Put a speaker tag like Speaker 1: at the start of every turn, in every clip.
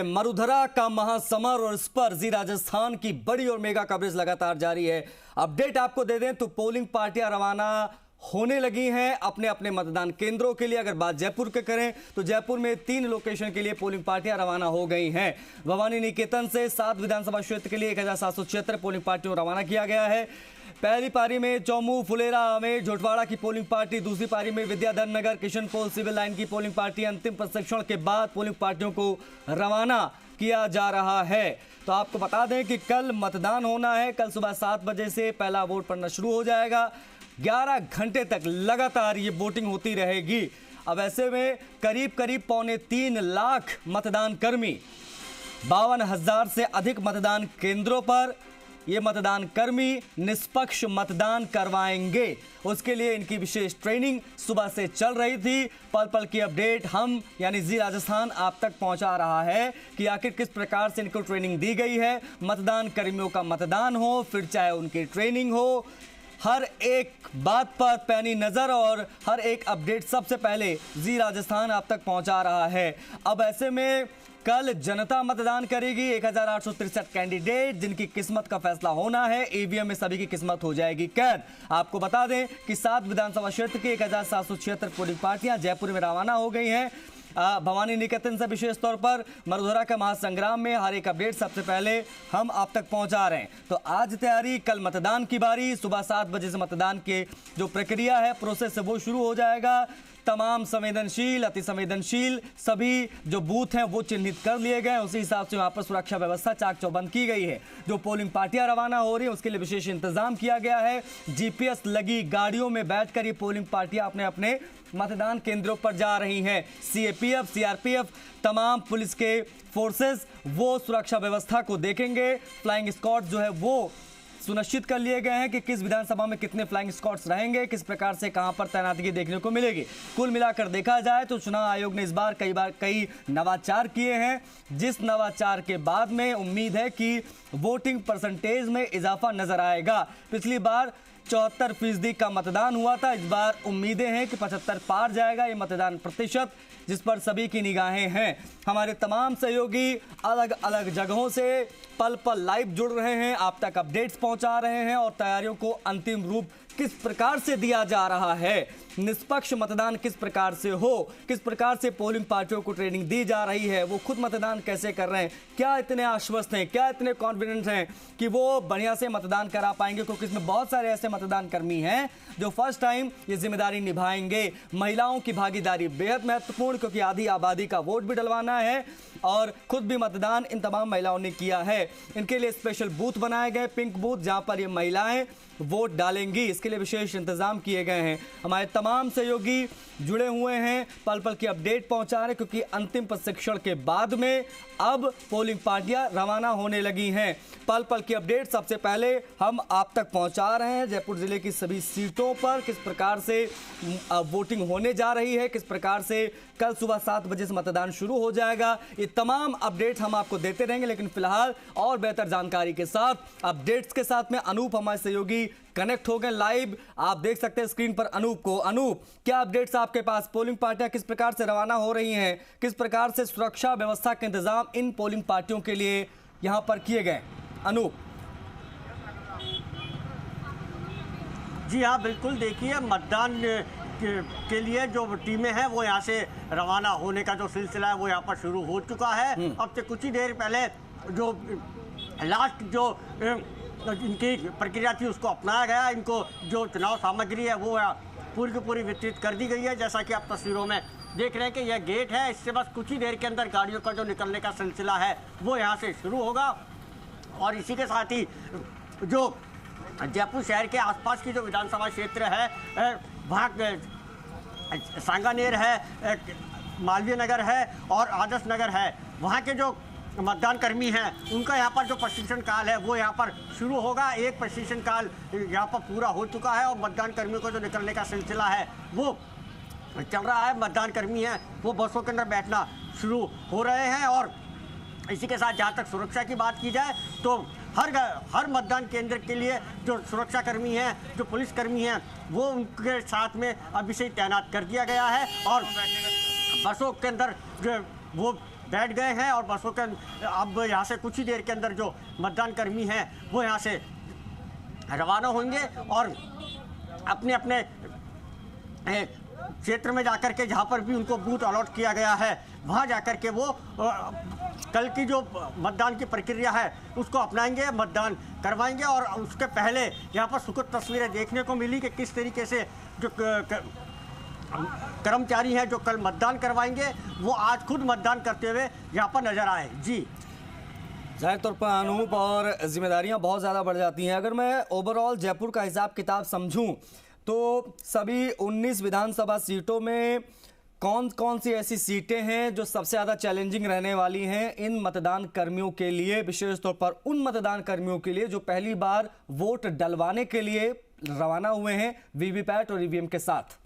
Speaker 1: मरुधरा का महासमर और इस पर जी राजस्थान की बड़ी और मेगा कवरेज लगातार जारी है। अपडेट आपको दे दें तो पोलिंग पार्टियां रवाना होने लगी हैं अपने अपने मतदान केंद्रों के लिए। अगर बात जयपुर के करें तो जयपुर में 3 लोकेशन के लिए पोलिंग पार्टियां रवाना हो गई हैं। भवानी निकेतन से 7 विधानसभा क्षेत्र के लिए 1776 पोलिंग पार्टियों रवाना किया गया है। पहली पारी में चौमू, फुलेरा में झोटवाड़ा की पोलिंग पार्टी, दूसरी पारी में विद्याधर नगर, किशनपोल सिविल लाइन की पोलिंग पार्टी। अंतिम प्रशिक्षण के बाद पोलिंग पार्टियों को रवाना किया जा रहा है। तो आपको बता दें कि कल मतदान होना है। कल सुबह 7 बजे से पहला वोट पड़ना शुरू हो जाएगा। 11 घंटे तक लगातार ये वोटिंग होती रहेगी। अब ऐसे में करीब 3.25 लाख मतदान कर्मी 52,000 से अधिक मतदान केंद्रों पर ये मतदान कर्मी निष्पक्ष मतदान करवाएंगे। उसके लिए इनकी विशेष ट्रेनिंग सुबह से चल रही थी। पल पल की अपडेट हम यानी जी राजस्थान आप तक पहुंचा रहा है कि आखिर किस प्रकार से इनको ट्रेनिंग दी गई है। मतदान कर्मियों का मतदान हो, फिर चाहे उनकी ट्रेनिंग हो, हर एक बात पर पैनी नजर और हर एक अपडेट सबसे पहले जी राजस्थान आप तक पहुंचा रहा है। अब ऐसे में कल जनता मतदान करेगी। 1863 कैंडिडेट जिनकी किस्मत का फैसला होना है। ईवीएम में सभी की किस्मत हो जाएगी कैद। आपको बता दें कि 7 विधानसभा क्षेत्र की 1776 पोलिंग पार्टियां जयपुर में रवाना हो गई हैं। भवानी निकेतन से विशेष तौर पर मरुधरा का महासंग्राम में हर एक अपडेट सबसे पहले हम आप तक पहुंचा रहे हैं। तो आज तैयारी, कल मतदान की बारी। सुबह 7 बजे से मतदान के जो प्रक्रिया है, प्रोसेस है, वो शुरू हो जाएगा। तमाम संवेदनशील, अति संवेदनशील सभी जो बूथ हैं वो चिन्हित कर लिए गए। उसी हिसाब से वहां पर सुरक्षा व्यवस्था चाक चौबंद की गई है। जो पोलिंग पार्टियां रवाना हो रही है उसके लिए विशेष इंतजाम किया गया है। जीपीएस लगी गाड़ियों में बैठकर ये पोलिंग पार्टियां अपने अपने मतदान केंद्रों पर जा रही हैं। सीएपीएफ, सीआरपीएफ, तमाम पुलिस के फोर्सेस वो सुरक्षा व्यवस्था को देखेंगे। फ्लाइंग स्क्वाड जो है वो सुनिश्चित कर लिए गए हैं कि किस विधानसभा में कितने फ्लाइंग स्क्वाड्स रहेंगे, किस प्रकार से कहां पर तैनाती देखने को मिलेगी। कुल मिलाकर देखा जाए तो चुनाव आयोग ने इस बार कई नवाचार किए हैं, जिस नवाचार के बाद में उम्मीद है कि वोटिंग परसेंटेज में इजाफा नजर आएगा। पिछली बार 74% का मतदान हुआ था। इस बार उम्मीदें हैं कि 75 पार जाएगा ये मतदान प्रतिशत, जिस पर सभी की निगाहें हैं। हमारे तमाम सहयोगी अलग अलग जगहों से पल पल लाइव जुड़ रहे हैं, आप तक अपडेट्स पहुंचा रहे हैं और तैयारियों को अंतिम रूप किस प्रकार से दिया जा रहा है, निष्पक्ष मतदान किस प्रकार से हो, किस प्रकार से पोलिंग पार्टियों को ट्रेनिंग दी जा रही है, वो खुद मतदान कैसे कर रहे हैं, क्या इतने आश्वस्त हैं, क्या इतने कॉन्फिडेंट हैं कि वो बढ़िया से मतदान करा पाएंगे। क्योंकि इसमें बहुत सारे ऐसे मतदान कर्मी हैं जो फर्स्ट टाइम ये जिम्मेदारी निभाएंगे। महिलाओं की भागीदारी बेहद महत्वपूर्ण, क्योंकि आधी आबादी का वोट भी डलवाना है और खुद भी मतदान इन तमाम महिलाओं ने किया है। इनके लिए स्पेशल बूथ बनाए गए, पिंक बूथ, जहां पर ये महिलाएं वोट डालेंगी। इसके लिए विशेष इंतजाम किए गए हैं। हमारे तमाम सहयोगी जुड़े हुए हैं, पल पल की अपडेट पहुंचा रहे हैं, क्योंकि अंतिम प्रशिक्षण के बाद में अब पोलिंग पार्टियां रवाना होने लगी हैं। पल पल की अपडेट सबसे पहले हम आप तक पहुंचा रहे हैं। जयपुर जिले की सभी सीटों पर किस प्रकार से वोटिंग होने जा रही है, किस प्रकार से कल सुबह 7 बजे से मतदान शुरू हो जाएगा, ये तमाम अपडेट हम आपको देते रहेंगे। लेकिन फिलहाल और बेहतर जानकारी के साथ, अपडेट्स के साथ में अनूप हमारे सहयोगी कनेक्ट हो गए लाइव। आप देख सकते हैं स्क्रीन पर अनूप को। अनूप, क्या अपडेट्स आपके पास? पोलिंग पार्टियां किस प्रकार से रवाना हो रही हैं, किस प्रकार से सुरक्षा व्यवस्था के इंतजाम इन पोलिंग पार्टियों के लिए यहां पर किए गए? अनूप
Speaker 2: जी हाँ, बिल्कुल। देखिए, मतदान के लिए जो टीमें हैं वो यहाँ से रवाना होने का जो सिलसिला है वो यहाँ पर शुरू हो चुका है। अब से कुछ ही देर पहले जो लास्ट जो इनकी प्रक्रिया थी उसको अपनाया गया। इनको जो चुनाव सामग्री है वो पूरी की पूरी वितरित कर दी गई है। जैसा कि आप तस्वीरों में देख रहे हैं कि यह गेट है, इससे बस कुछ ही देर के अंदर गाड़ियों का जो निकलने का सिलसिला है वो यहाँ से शुरू होगा। और इसी के साथ ही जो जयपुर शहर के आसपास की जो विधानसभा क्षेत्र है, वहाँ सांगानेर है, मालवीय नगर है और आदर्श नगर है, वहाँ के जो मतदान कर्मी हैं उनका यहाँ पर जो प्रशिक्षण काल है वो यहाँ पर शुरू होगा। एक प्रशिक्षण काल यहाँ पर पूरा हो चुका है और मतदान कर्मियों को जो निकलने का सिलसिला है वो चल रहा है। मतदान कर्मी हैं वो बसों के अंदर बैठना शुरू हो रहे हैं। और इसी के साथ जहाँ तक सुरक्षा की बात की जाए तो हर मतदान केंद्र के लिए जो सुरक्षा कर्मी हैं, जो पुलिस कर्मी हैं, वो उनके साथ में अभी से तैनात कर दिया गया है। और बसों के अंदर जो वो बैठ गए हैं और बसों के अब यहाँ से कुछ ही देर के अंदर जो मतदान कर्मी हैं वो यहाँ से रवाना होंगे और अपने अपने क्षेत्र में जाकर के जहाँ पर भी उनको बूथ अलॉट किया गया है वहाँ जाकर के वो कल की जो मतदान की प्रक्रिया है उसको अपनाएंगे, मतदान करवाएंगे। और उसके पहले यहाँ पर सुखद तस्वीरें देखने को मिली कि किस तरीके से जो कर्मचारी हैं जो कल मतदान करवाएंगे वो आज खुद मतदान करते हुए यहाँ पर नजर आए। जी
Speaker 1: जाहिर तौर पर अनूप और जिम्मेदारियां बहुत ज़्यादा बढ़ जाती हैं। अगर मैं ओवरऑल जयपुर का हिसाब किताब समझूं तो सभी 19 विधानसभा सीटों में कौन कौन सी ऐसी सीटें हैं जो सबसे ज़्यादा चैलेंजिंग रहने वाली हैं इन मतदान कर्मियों के लिए, विशेष तौर पर उन मतदान कर्मियों के लिए जो पहली बार वोट डलवाने के लिए रवाना हुए हैं वीवीपैट और ईवीएम के साथ?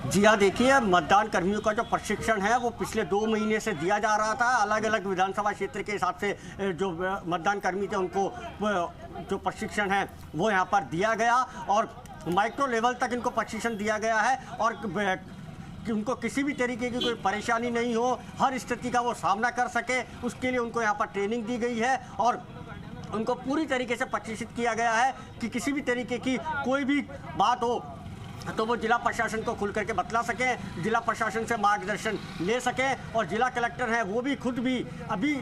Speaker 2: जी हाँ, देखिए मतदान कर्मियों का जो प्रशिक्षण है वो पिछले 2 महीने से दिया जा रहा था। अलग अलग विधानसभा क्षेत्र के हिसाब से जो मतदान कर्मी थे उनको जो प्रशिक्षण है वो यहाँ पर दिया गया और माइक्रो लेवल तक इनको प्रशिक्षण दिया गया है और कि उनको किसी भी तरीके की कोई परेशानी नहीं हो, हर स्थिति का वो सामना कर सके, उसके लिए उनको यहाँ पर ट्रेनिंग दी गई है और उनको पूरी तरीके से प्रशिक्षित किया गया है कि किसी भी तरीके की कोई भी बात हो तो वो जिला प्रशासन को खुल करके बतला सकें, जिला प्रशासन से मार्गदर्शन ले सकें। और जिला कलेक्टर हैं वो भी खुद भी अभी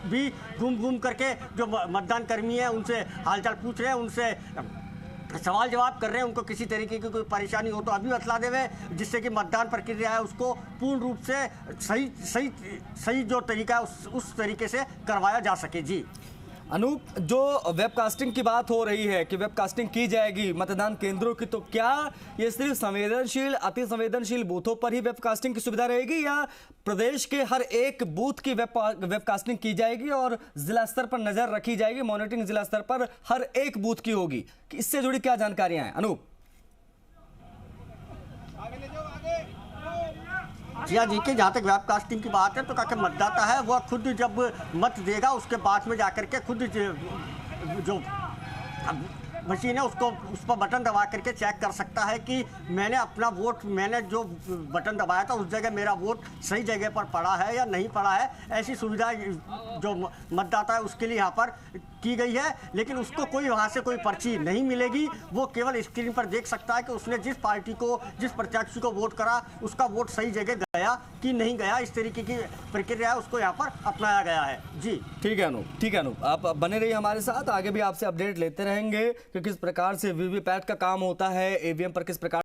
Speaker 2: भी घूम करके जो मतदान कर्मी हैं उनसे हालचाल पूछ रहे हैं, उनसे सवाल जवाब कर रहे हैं। उनको किसी तरीके की कोई परेशानी हो तो अभी बतला देवे, जिससे कि मतदान प्रक्रिया है उसको पूर्ण रूप से सही जो तरीका है उस तरीके से करवाया जा सके। जी
Speaker 1: अनूप, जो वेबकास्टिंग की बात हो रही है कि वेबकास्टिंग की जाएगी मतदान केंद्रों की, तो क्या ये सिर्फ संवेदनशील, अति संवेदनशील बूथों पर ही वेबकास्टिंग की सुविधा रहेगी या प्रदेश के हर एक बूथ की वेबकास्टिंग की जाएगी और जिला स्तर पर नजर रखी जाएगी, मॉनिटरिंग जिला स्तर पर हर एक बूथ की होगी? इससे जुड़ी क्या जानकारियां हैं अनूप?
Speaker 2: जी हाँ, देखिए जहाँ तक वेबकास्टिंग की बात है तो क्या मतदाता है वह खुद जब मत देगा उसके बाद में जाकर के खुद जो मशीन है उसको उस पर बटन दबा करके चेक कर सकता है कि मैंने अपना वोट, मैंने जो बटन दबाया था उस जगह मेरा वोट सही जगह पर पड़ा है या नहीं पड़ा है। ऐसी सुविधा जो मतदाता है उसके लिए यहाँ पर की गई है, लेकिन उसको कोई वहाँ से कोई पर्ची नहीं मिलेगी। वो केवल स्क्रीन पर देख सकता है कि उसने जिस पार्टी को, जिस प्रत्याशी को वोट करा उसका वोट सही जगह गया कि नहीं गया। इस तरीके की प्रक्रिया है उसको यहाँ पर अपनाया गया है। जी
Speaker 1: ठीक है अनूप, ठीक है अनूप, आप बने रहिए हमारे साथ, आगे भी आपसे अपडेट लेते रहेंगे कि किस प्रकार से वीवीपैट का काम होता है, ईवीएम पर किस प्रकार